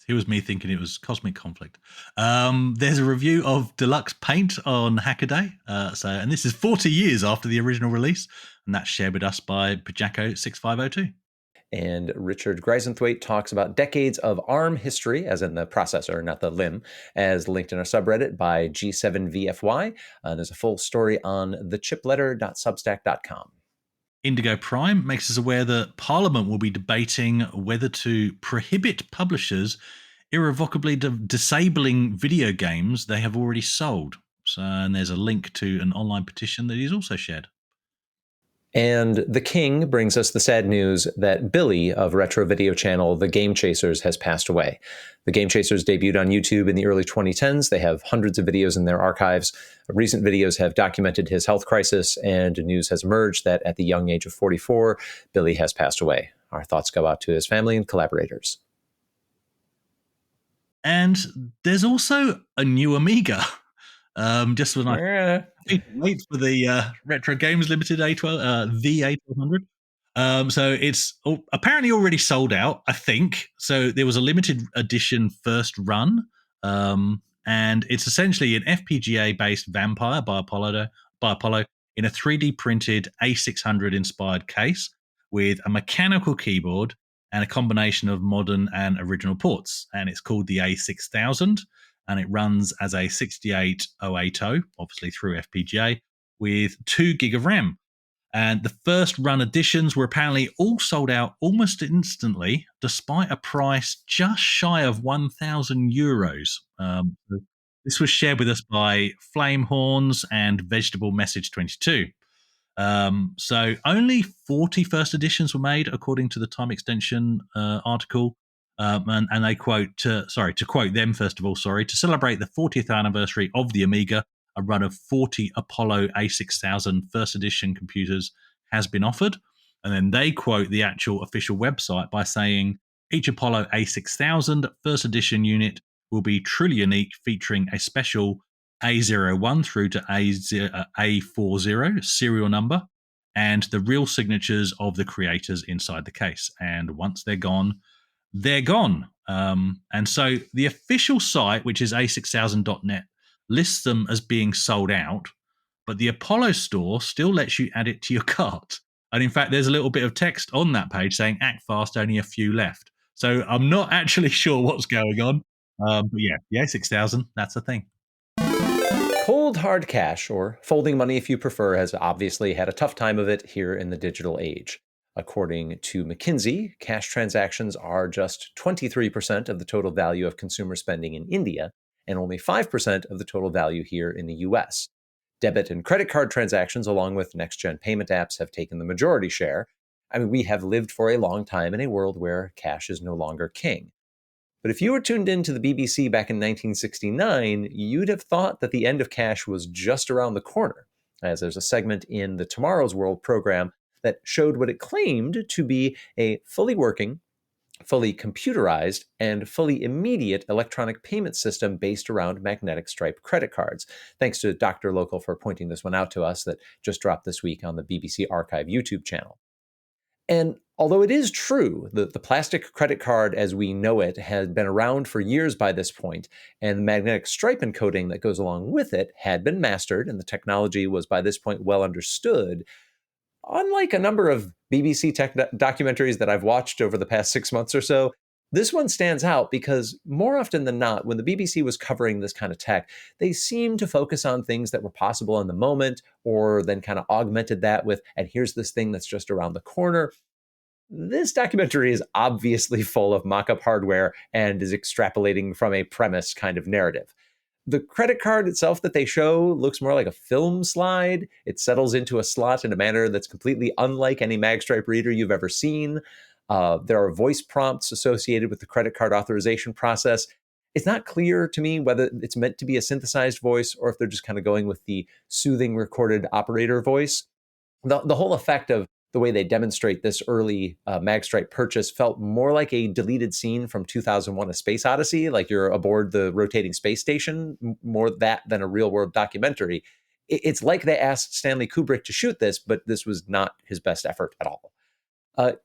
Speaker 6: It was me thinking it was Cosmic Conflict. There's a review of Deluxe Paint on Hackaday. And this is 40 years after the original release, and that's shared with us by Pajako6502.
Speaker 1: And Richard Greisenthwaite talks about decades of ARM history, as in the processor, not the limb, as linked in our subreddit by G7VFY. There's a full story on thechipletter.substack.com.
Speaker 6: Indigo Prime makes us aware that Parliament will be debating whether to prohibit publishers irrevocably disabling video games they have already sold. And there's a link to an online petition that he's also shared.
Speaker 1: And The King brings us the sad news that Billy of retro video channel The Game Chasers has passed away. The Game Chasers debuted on YouTube in the early 2010s. They have hundreds of videos in their archives. Recent videos have documented his health crisis, and news has emerged that at the young age of 44, Billy has passed away. Our thoughts go out to his family and collaborators.
Speaker 6: And there's also a new Amiga. Just when I wait for the Retro Games Limited A12, the A1200. So it's apparently already sold out, I think. So there was a limited edition first run, and it's essentially an FPGA-based Vampire by Apollo in a 3D printed A600 inspired case with a mechanical keyboard and a combination of modern and original ports. And it's called the A6000. And it runs as a 68080, obviously through FPGA, with 2 gig of RAM. And the first run editions were apparently all sold out almost instantly, despite a price just shy of €1,000. This was shared with us by Flamehorns and Vegetable Message 22. So only 40 first editions were made, according to the Time Extension article. And they quote, to quote them first of all, to celebrate the 40th anniversary of the Amiga, a run of 40 Apollo A6000 first edition computers has been offered. And then they quote the actual official website by saying, each Apollo A6000 first edition unit will be truly unique, featuring a special A01 through to A40 serial number and the real signatures of the creators inside the case. And once they're gone, they're gone. And so the official site, which is a6000.net, lists them as being sold out, but the Apollo store still lets you add it to your cart. And in fact, there's a little bit of text on that page saying, act fast, only a few left. So I'm not actually sure what's going on. But yeah, the A6000, that's the thing.
Speaker 1: Cold hard cash, or folding money if you prefer, has obviously had a tough time of it here in the digital age. According to McKinsey, cash transactions are just 23% of the total value of consumer spending in India and only 5% of the total value here in the US. Debit and credit card transactions, along with next-gen payment apps, have taken the majority share. I mean, we have lived for a long time in a world where cash is no longer king. But if you were tuned in to the BBC back in 1969, you'd have thought that the end of cash was just around the corner, as there's a segment in the Tomorrow's World program that showed what it claimed to be a fully working, fully computerized, and fully immediate electronic payment system based around magnetic stripe credit cards. Thanks to Dr. Local for pointing this one out to us, that just dropped this week on the BBC Archive YouTube channel. And although it is true that the plastic credit card as we know it had been around for years by this point, and the magnetic stripe encoding that goes along with it had been mastered, and the technology was by this point well understood, unlike a number of BBC tech documentaries that I've watched over the past 6 months or so, this one stands out because more often than not, when the BBC was covering this kind of tech, they seemed to focus on things that were possible in the moment, or then kind of augmented that with, and here's this thing that's just around the corner. This documentary is obviously full of mock-up hardware and is extrapolating from a premise kind of narrative. The credit card itself that they show looks more like a film slide. It settles into a slot in a manner that's completely unlike any magstripe reader you've ever seen. There are voice prompts associated with the credit card authorization process. It's not clear to me whether it's meant to be a synthesized voice or if they're just kind of going with the soothing recorded operator voice. The whole effect of the way they demonstrate this early Magstripe purchase felt more like a deleted scene from 2001: A Space Odyssey, like you're aboard the rotating space station, more that than a real-world documentary. It's like they asked Stanley Kubrick to shoot this, but this was not his best effort at all.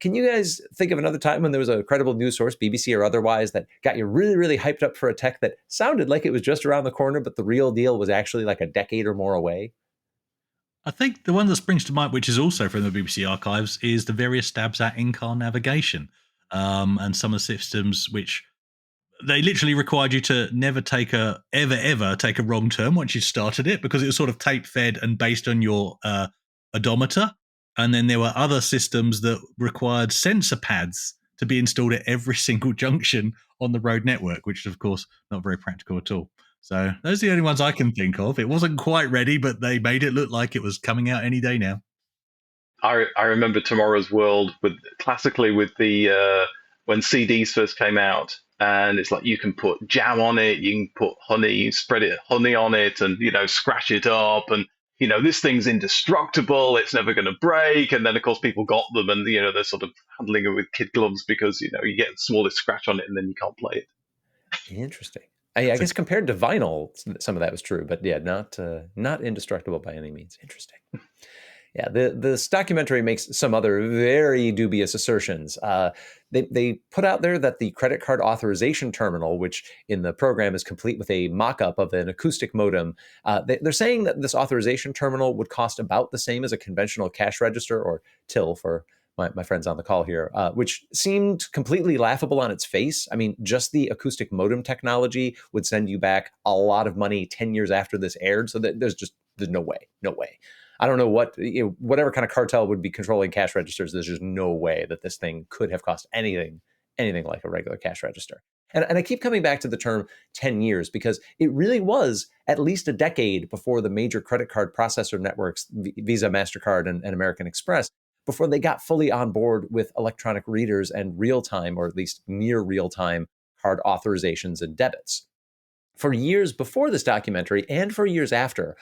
Speaker 1: Can you guys think of another time when there was a credible news source, BBC or otherwise, that got you really, really hyped up for a tech that sounded like it was just around the corner, but the real deal was actually like a decade or more away?
Speaker 6: I think the one that springs to mind, which is also from the BBC archives, is the various stabs at in-car navigation, and some of the systems which they literally required you to never ever take a wrong turn once you started it, because it was sort of tape fed and based on your odometer. And then there were other systems that required sensor pads to be installed at every single junction on the road network, which is, of course, not very practical at all. So those are the only ones I can think of. It wasn't quite ready, but they made it look like it was coming out any day now.
Speaker 8: I remember Tomorrow's World classically with the when CDs first came out, and it's like you can put jam on it, you can put honey, spread it honey on it, and scratch it up, and this thing's indestructible, it's never going to break. And then of course people got them, and they're sort of handling it with kid gloves because you get the smallest scratch on it, and then you can't play it.
Speaker 1: Interesting. I guess compared to vinyl, some of that was true, but yeah, not indestructible by any means. Interesting. Yeah, this documentary makes some other very dubious assertions. They put out there that the credit card authorization terminal, which in the program is complete with a mock-up of an acoustic modem, they're saying that this authorization terminal would cost about the same as a conventional cash register, or till for my friends on the call here, which seemed completely laughable on its face. I mean, just the acoustic modem technology would send you back a lot of money 10 years after this aired. So that there's no way. I don't know whatever kind of cartel would be controlling cash registers. There's just no way that this thing could have cost anything like a regular cash register. And I keep coming back to the term 10 years because it really was at least a decade before the major credit card processor networks, Visa, MasterCard, and American Express, before they got fully on board with electronic readers and real-time, or at least near real-time, card authorizations and debits. For years before this documentary and for years after,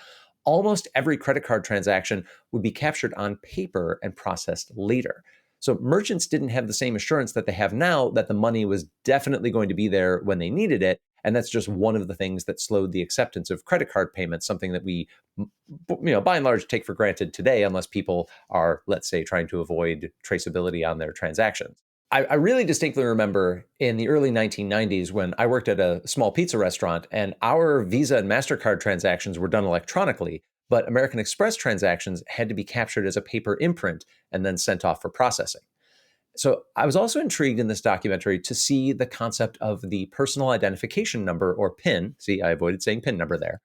Speaker 1: almost every credit card transaction would be captured on paper and processed later. So merchants didn't have the same assurance that they have now that the money was definitely going to be there when they needed it. And that's just one of the things that slowed the acceptance of credit card payments, something that we, by and large, take for granted today, unless people are, let's say, trying to avoid traceability on their transactions. I really distinctly remember in the early 1990s when I worked at a small pizza restaurant and our Visa and MasterCard transactions were done electronically, but American Express transactions had to be captured as a paper imprint and then sent off for processing. So I was also intrigued in this documentary to see the concept of the personal identification number, or PIN. See, I avoided saying PIN number there,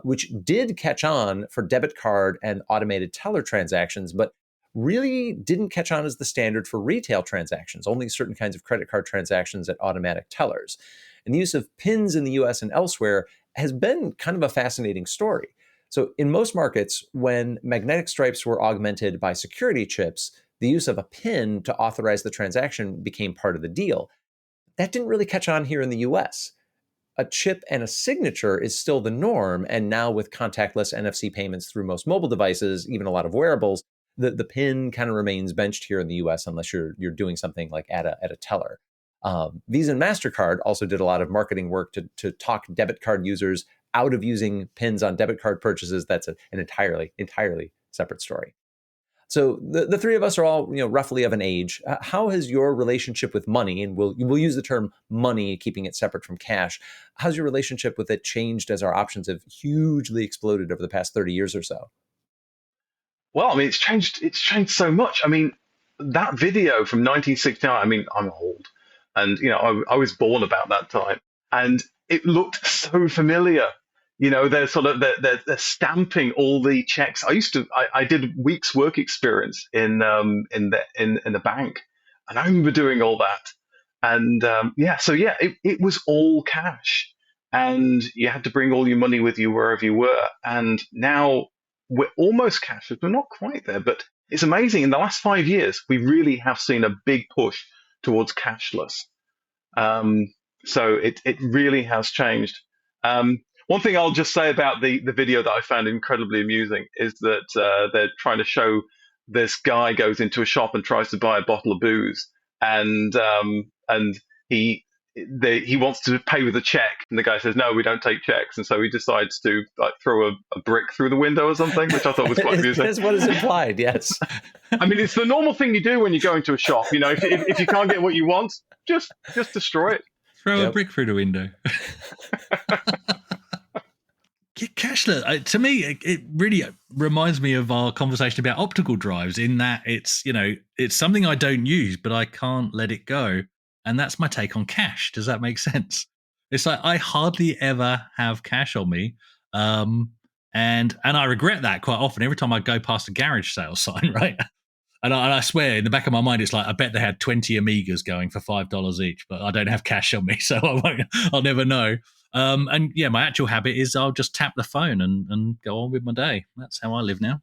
Speaker 1: which did catch on for debit card and automated teller transactions, but really didn't catch on as the standard for retail transactions, only certain kinds of credit card transactions at automatic tellers. And the use of PINs in the US and elsewhere has been kind of a fascinating story. So in most markets, when magnetic stripes were augmented by security chips, the use of a PIN to authorize the transaction became part of the deal. That didn't really catch on here in the US. A chip and a signature is still the norm, and now with contactless NFC payments through most mobile devices, even a lot of wearables, the PIN kind of remains benched here in the US unless you're doing something like at a teller. Visa and MasterCard also did a lot of marketing work to talk debit card users out of using PINs on debit card purchases. That's an entirely separate story. So the three of us are all roughly of an age. How has your relationship with money, and we'll use the term money, keeping it separate from cash, how's your relationship with it changed as our options have hugely exploded over the past 30 years or so?
Speaker 8: Well, I mean, it's changed so much. I mean, that video from 1969, I mean, I'm old, and I was born about that time, and it looked so familiar. They're sort of they're stamping all the checks. I did week's work experience in the bank, and I remember doing all that. And it was all cash, and you had to bring all your money with you wherever you were. And now we're almost cashless. We're not quite there, but it's amazing. In the last 5 years, we really have seen a big push towards cashless. So it really has changed. One thing I'll just say about the video that I found incredibly amusing is that they're trying to show this guy goes into a shop and tries to buy a bottle of booze, and he wants to pay with a check, and the guy says, "No, we don't take checks," and so he decides to like throw a brick through the window or something, which I thought was quite amusing.
Speaker 1: That's what is implied. Yes.
Speaker 8: I mean, it's the normal thing you do when you go into a shop. You know, if you can't get what you want, just destroy it.
Speaker 6: Throw a brick through the window. Yeah, cashless. To me, it really reminds me of our conversation about optical drives. In that, it's something I don't use, but I can't let it go, and that's my take on cash. Does that make sense? It's like I hardly ever have cash on me, and I regret that quite often. Every time I go past a garage sale sign, right? And I swear, in the back of my mind, it's like I bet they had 20 Amigas going for $5 each, but I don't have cash on me, so I'll never know. And yeah, my actual habit is I'll just tap the phone and go on with my day. That's how I live now.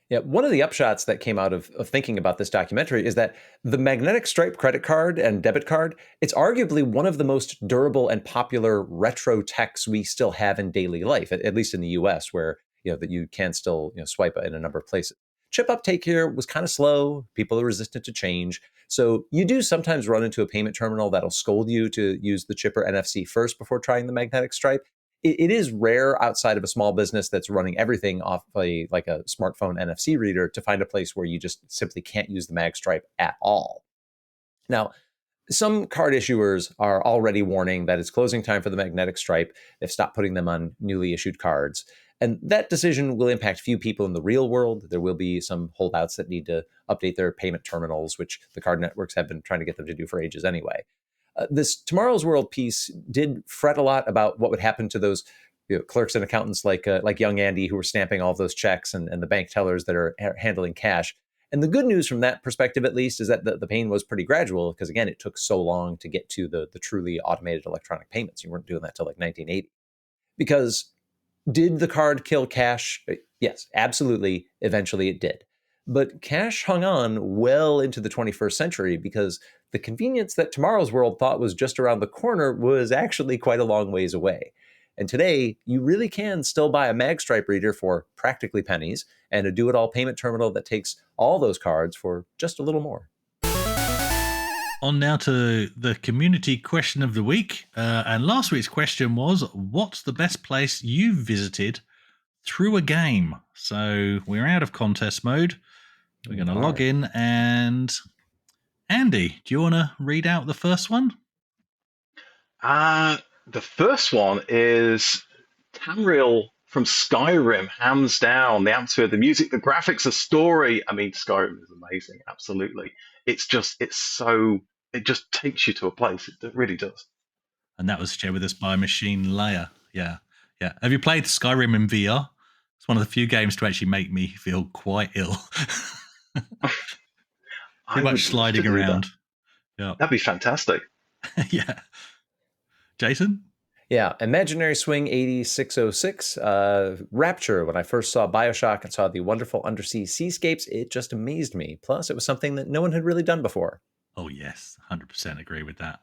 Speaker 1: Yeah, one of the upshots that came out of thinking about this documentary is that the magnetic stripe credit card and debit card, it's arguably one of the most durable and popular retro techs we still have in daily life, at least in the US, where that you can still swipe in a number of places. Chip uptake here was kind of slow. People are resistant to change. So you do sometimes run into a payment terminal that'll scold you to use the chip or NFC first before trying the magnetic stripe. It is rare outside of a small business that's running everything off like a smartphone NFC reader to find a place where you just simply can't use the mag stripe at all. Now, some card issuers are already warning that it's closing time for the magnetic stripe. They've stopped putting them on newly issued cards. And that decision will impact few people in the real world. There will be some holdouts that need to update their payment terminals, which the card networks have been trying to get them to do for ages anyway. This Tomorrow's World piece did fret a lot about what would happen to those clerks and accountants like young Andy who were stamping all of those checks and the bank tellers that are handling cash. And the good news from that perspective, at least, is that the pain was pretty gradual because, again, it took so long to get to the truly automated electronic payments. You weren't doing that till like 1980. Because did the card kill cash? Yes, absolutely. Eventually it did. But cash hung on well into the 21st century because the convenience that Tomorrow's World thought was just around the corner was actually quite a long ways away. And today, you really can still buy a magstripe reader for practically pennies and a do-it-all payment terminal that takes all those cards for just a little more.
Speaker 6: On now to the community question of the week. And last week's question was, what's the best place you've visited through a game? So we're out of contest mode. We're going to log in, and Andy, do you want to read out the first one?
Speaker 8: The first one is Tamriel from Skyrim, hands down. The atmosphere, the music, the graphics, the story. I mean, Skyrim is amazing, absolutely. It just takes you to a place. It really does.
Speaker 6: And that was shared with us by Machine Layer. Yeah. Have you played Skyrim in VR? It's one of the few games to actually make me feel quite ill. Too much sliding around.
Speaker 8: Yeah, that'd be fantastic.
Speaker 6: Yeah. Jason?
Speaker 1: Yeah, Imaginary Swing 8606, Rapture. When I first saw BioShock and saw the wonderful undersea seascapes, it just amazed me. Plus, it was something that no one had really done before.
Speaker 6: Oh, yes, 100% agree with that.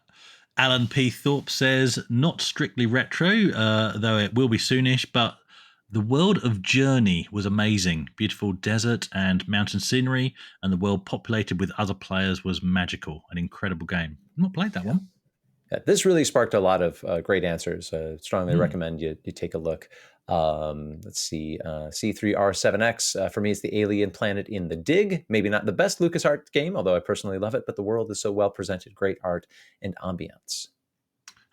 Speaker 6: Alan P. Thorpe says, not strictly retro, though it will be soonish, but the world of Journey was amazing. Beautiful desert and mountain scenery, and the world populated with other players was magical. An incredible game. I've not played that one.
Speaker 1: Yeah, this really sparked a lot of great answers. Strongly recommend you take a look. Let's see. C3R7X, for me, it's the alien planet in the Dig. Maybe not the best LucasArts game, although I personally love it, but the world is so well presented. Great art and ambience.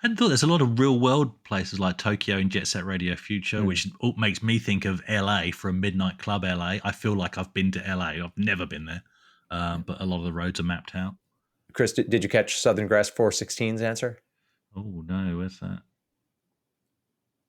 Speaker 6: I thought there's a lot of real world places like Tokyo and Jet Set Radio Future, which makes me think of LA from Midnight Club LA. I feel like I've been to LA. I've never been there, but a lot of the roads are mapped out.
Speaker 1: Chris, did you catch Southern Grass 416's answer?
Speaker 6: Oh, no, where's that?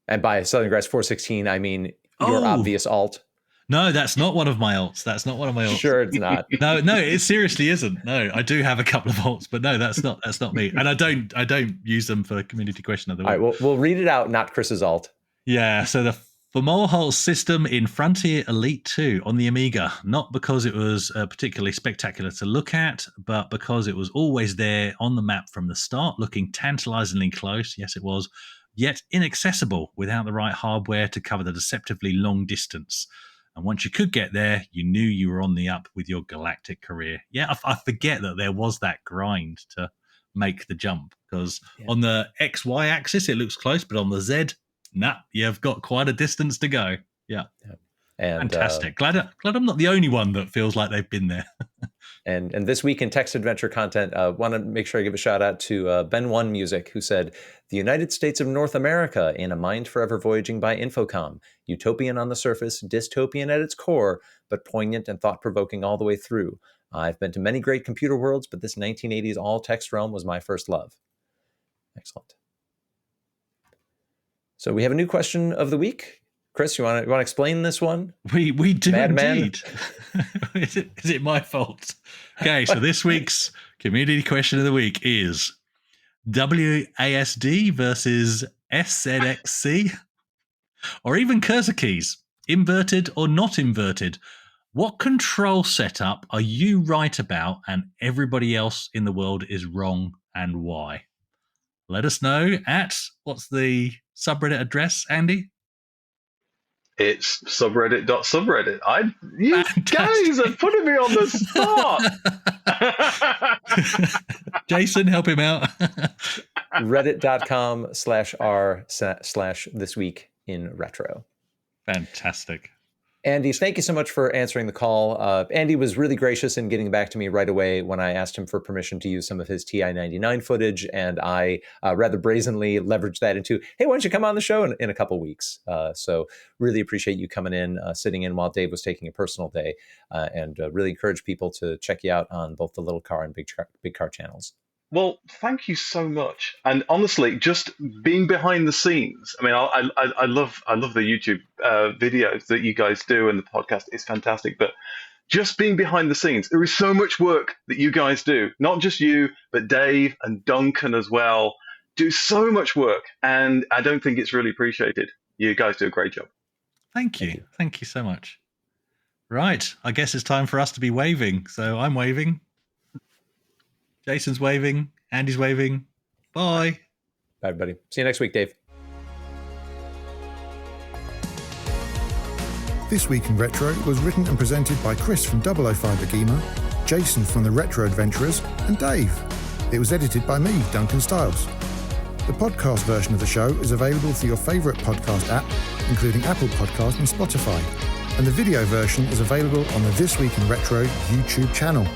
Speaker 1: And by Southern Grass 416, I mean your obvious alt.
Speaker 6: No, that's not one of my alts. That's not one of my alts.
Speaker 1: Sure, it's not.
Speaker 6: No, it seriously isn't. No, I do have a couple of alts, but no, that's not me. And I don't use them for community question of the week.
Speaker 1: All right, we'll read it out, not Chris's alt.
Speaker 6: Yeah, so the For Moleholt's system in Frontier Elite 2 on the Amiga, not because it was particularly spectacular to look at, but because it was always there on the map from the start, looking tantalizingly close, yes it was, yet inaccessible without the right hardware to cover the deceptively long distance. And once you could get there, you knew you were on the up with your galactic career. Yeah, I forget that there was that grind to make the jump, because on the XY axis it looks close, but on the Z, nah, you've got quite a distance to go. Yeah.
Speaker 1: And
Speaker 6: fantastic. Glad I'm not the only one that feels like they've been there.
Speaker 1: And this week in text adventure content, want to make sure I give a shout out to Ben One Music, who said, "The United States of North America in A Mind Forever Voyaging by Infocom. Utopian on the surface, dystopian at its core, but poignant and thought-provoking all the way through. I've been to many great computer worlds, but this 1980s all-text realm was my first love." Excellent. So we have a new question of the week. Chris, you want to explain this one?
Speaker 6: We do
Speaker 1: Madman?
Speaker 6: indeed. Is it my fault? Okay, so this week's community question of the week is WASD versus SZXC, or even cursor keys, inverted or not inverted. What control setup are you right about and everybody else in the world is wrong, and why? Let us know at, what's the subreddit address, Andy?
Speaker 8: It's subreddit.subreddit. You
Speaker 6: Fantastic.
Speaker 8: guys are putting me on the spot.
Speaker 6: Jason, help him out.
Speaker 1: Reddit.com/r/thisweekinretro.
Speaker 6: Fantastic.
Speaker 1: Andy, thank you so much for answering the call. Andy was really gracious in getting back to me right away when I asked him for permission to use some of his TI-99 footage, and I rather brazenly leveraged that into, hey, why don't you come on the show in a couple weeks? So really appreciate you coming in, sitting in while Dave was taking a personal day, and really encourage people to check you out on both the Little Car and Big Car channels.
Speaker 8: Well, thank you so much. And honestly, just being behind the scenes. I mean, I love the YouTube videos that you guys do, and the podcast is fantastic. But just being behind the scenes, there is so much work that you guys do. Not just you, but Dave and Duncan as well do so much work, and I don't think it's really appreciated. You guys do a great job.
Speaker 6: Thank you. Thank you so much. Right. I guess it's time for us to be waving. So I'm waving. Jason's waving. Andy's waving. Bye.
Speaker 1: Bye, everybody. See you next week, Dave.
Speaker 3: This Week in Retro was written and presented by Chris from 005 AGIMA, Jason from the Retro Adventurers, and Dave. It was edited by me, Duncan Styles. The podcast version of the show is available through your favourite podcast app, including Apple Podcast and Spotify. And the video version is available on the This Week in Retro YouTube channel.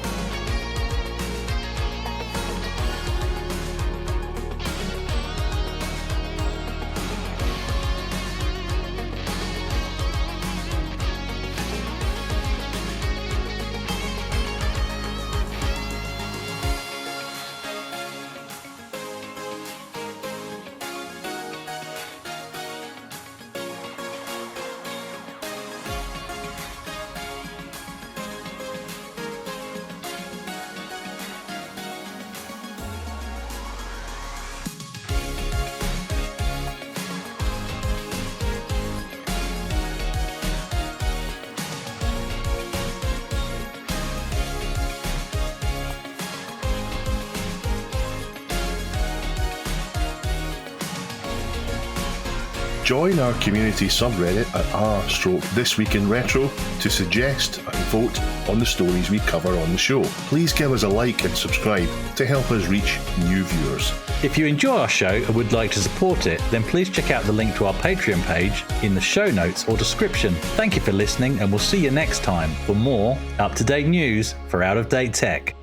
Speaker 9: Join our community subreddit at r/This Week in Retro to suggest and vote on the stories we cover on the show. Please give us a like and subscribe to help us reach new viewers.
Speaker 7: If you enjoy our show and would like to support it, then please check out the link to our Patreon page in the show notes or description. Thank you for listening, and we'll see you next time for more up-to-date news for out-of-date tech.